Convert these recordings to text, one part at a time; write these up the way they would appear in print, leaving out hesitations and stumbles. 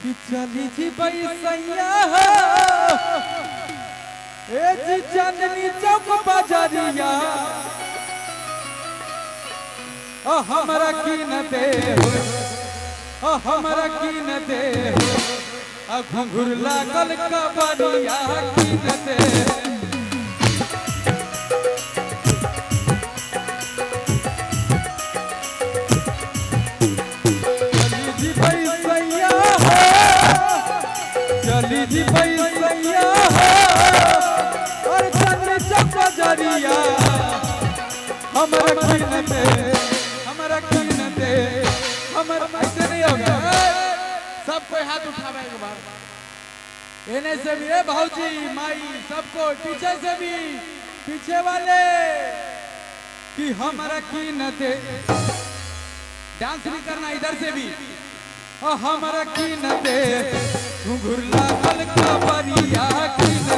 कि चली जी बैसैया हो ए जी चांदनी चौक बाजारिया ओ हमरा की न दे हो हमरा की न दे हो घुंघुर लागल कबरिया की न दे चली जी बैसैया हो और चांदनी चौक बाजारिया हमरा की न दे हमरा की न दे हमर ऐसे नहीं होगा। सब कोई हाथ उठावे एक बार एने से भी ए भाऊजी माई सबको पीछे से भी पीछे वाले कि हमरा की न दे डांस भी करना इधर से भी ओ हमरा की न दे घुंघुर लागल कबरिया की न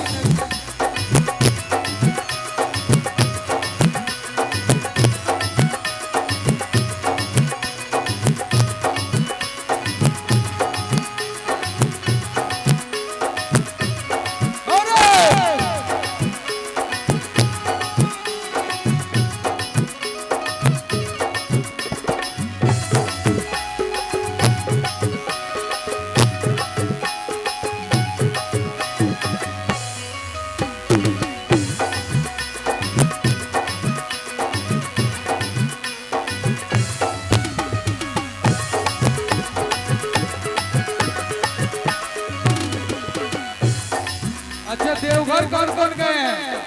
अच्छा देवघर कौन कौन गए हैं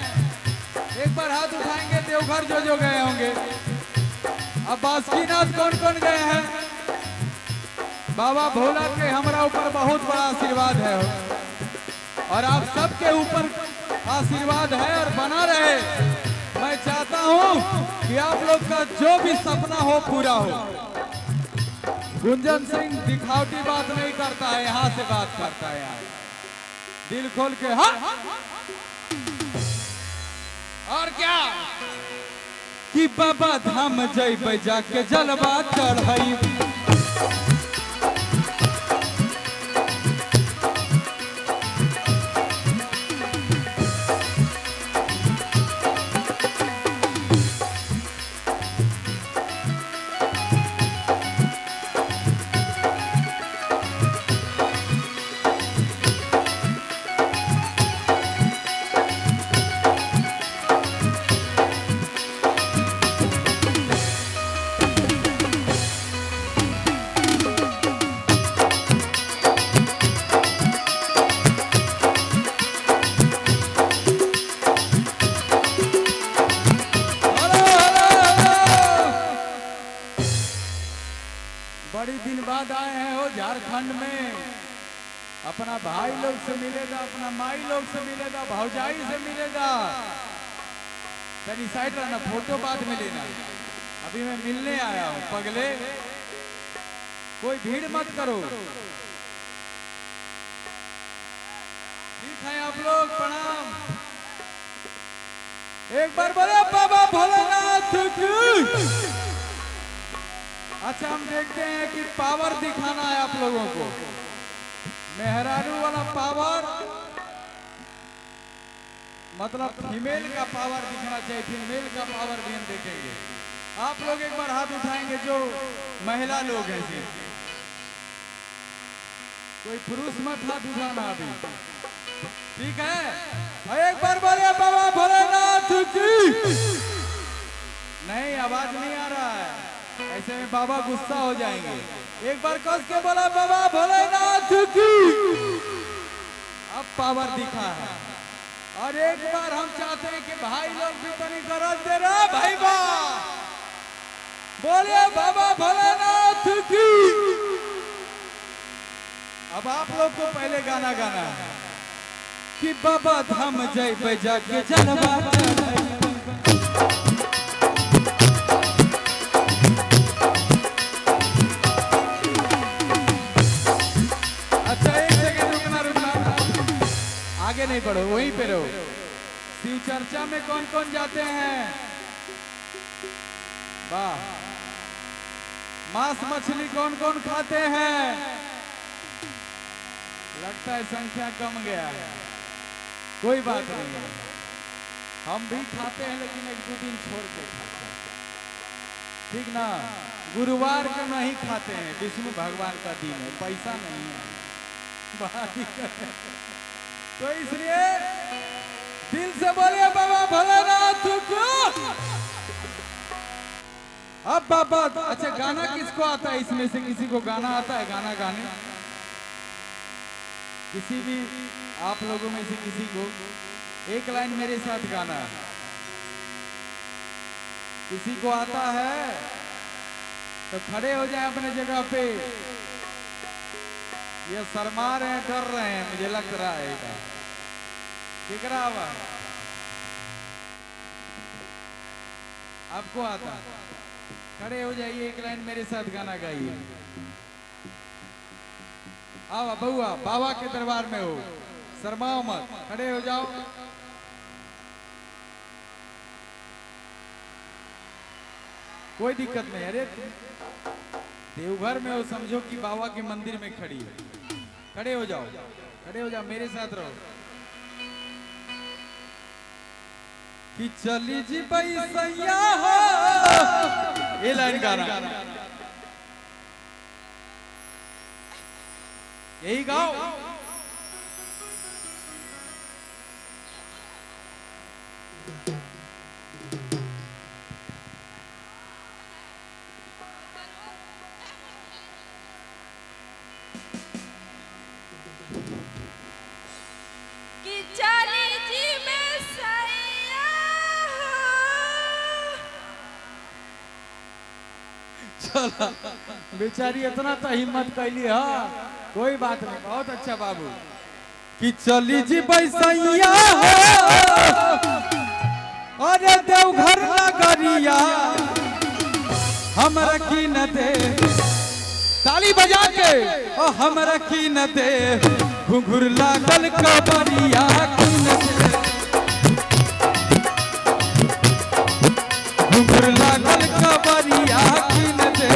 एक बार हाथ उठाएंगे देवघर जो गए होंगे। अब बासुकीनाथ कौन कौन गए हैं। बाबा भोला के हमरा ऊपर बहुत बड़ा आशीर्वाद है और आप सबके ऊपर आशीर्वाद है और बना रहे। मैं चाहता हूं कि आप लोग का जो भी सपना हो पूरा हो। गुंजन सिंह दिखावटी बात नहीं करता है, यहाँ से बात करता है यार दिल खोल के। हाँ और क्या कि बाबा धाम जइबै जाके जलवा चढ़ाई बड़ी दिन बाद आए हैं वो झारखंड में। अपना भाई लोग से मिलेगा, अपना माई लोग से मिलेगा, भौजाई से मिलेगा। तनी साइड रहना, फोटो बाद में लेना। अभी मैं मिलने आया हूँ पगले, कोई भीड़ मत करो। ठीक है आप लोग, प्रणाम। एक बार बोले बाबा भोलेनाथ की। अच्छा हम देखते हैं कि पावर दिखाना है आप लोगों को, मेहरारू वाला पावर, मतलब फीमेल का पावर दिखना चाहिए। फीमेल का पावर भी हम देखेंगे। आप लोग एक बार हाथ उठाएंगे जो महिला लोग हैं जी। कोई पुरुष मत हाथ उठाना अभी, ठीक है। एक बार बोले बाबा भोलेनाथ की। नहीं आवाज नहीं आ रहा है, ऐसे में बाबा गुस्सा हो जाएंगे। एक बार कस के बोला बाबा भोलेनाथ की। अब पावर दिखा है। और एक बार हम चाहते हैं कि भाई लोग भी तनी गरज दे रहा भाई बा बोले बाबा भोलेनाथ की। अब आप लोग को पहले गाना गाना है कि बाबा धाम जइबै जाके जलवा चढ़ाई। आगे नहीं बढ़ो, वहीं पे रहो। शिव चर्चा में कौन कौन जाते हैं? वाह। मांस मछली कौन कौन खाते हैं? में संख्या कम गया है, कोई बात नहीं है। हम भी खाते हैं लेकिन एक दो दिन छोड़ के खाते हैं, ठीक ना। गुरुवार को नहीं खाते हैं, विष्णु भगवान का दिन है, पैसा नहीं है, तो इसलिए दिल से बोले बाबा भोलेनाथ को। अब बाबा, अच्छा गाना किसको आता है इसमें से? किसी को गाना आता है? गाना गाने किसी भी आप लोगों में से किसी को एक लाइन मेरे साथ गाना किसी को आता है तो खड़े हो जाए अपने जगह पे। ये शर्मा रहे हैं, डर रहे हैं, मुझे लग रहा है दिख रहा हुआ। आपको आता? खड़े हो जाइए, एक लाइन मेरे साथ गाना गाइए। आओ बउआ, बाबा के दरबार में हो, शर्माओ मत, खड़े हो जाओ। कोई दिक्कत नहीं। अरे देवघर में हो, समझो कि बाबा के मंदिर में खड़ी है। खड़े हो जाओ, खड़े हो जाओ, मेरे साथ रहो। कि चली जी पैसैया हो, ये लाइन गाना, यही गाओ। बेचारी इतना तो हिम्मत कैली है, कोई बात नहीं, बहुत अच्छा बाबू। कि चली जी पैसैया हो, अरे देवघर नगरिया हमरा की न दे, ताली बजा के ओ हमरा की न दे, घुंघुर लागल कबरिया की न दे, घुंघुर लागल कबरिया की न दे,